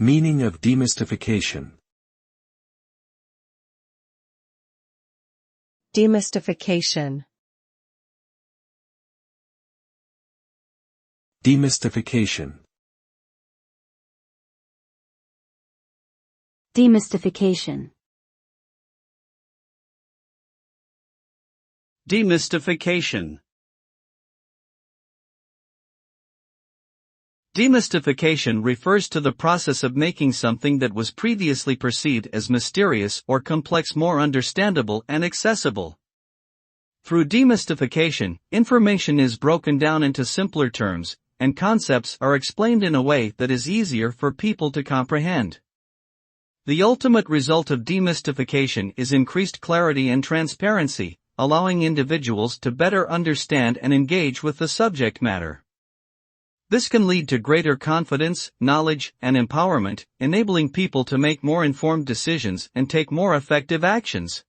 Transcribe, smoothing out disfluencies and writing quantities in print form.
Meaning of demystification. Demystification. Demystification. Demystification. Demystification. Demystification refers to the process of making something that was previously perceived as mysterious or complex more understandable and accessible. Through demystification, information is broken down into simpler terms, and concepts are explained in a way that is easier for people to comprehend. The ultimate result of demystification is increased clarity and transparency, allowing individuals to better understand and engage with the subject matter. This can lead to greater confidence, knowledge, and empowerment, enabling people to make more informed decisions and take more effective actions.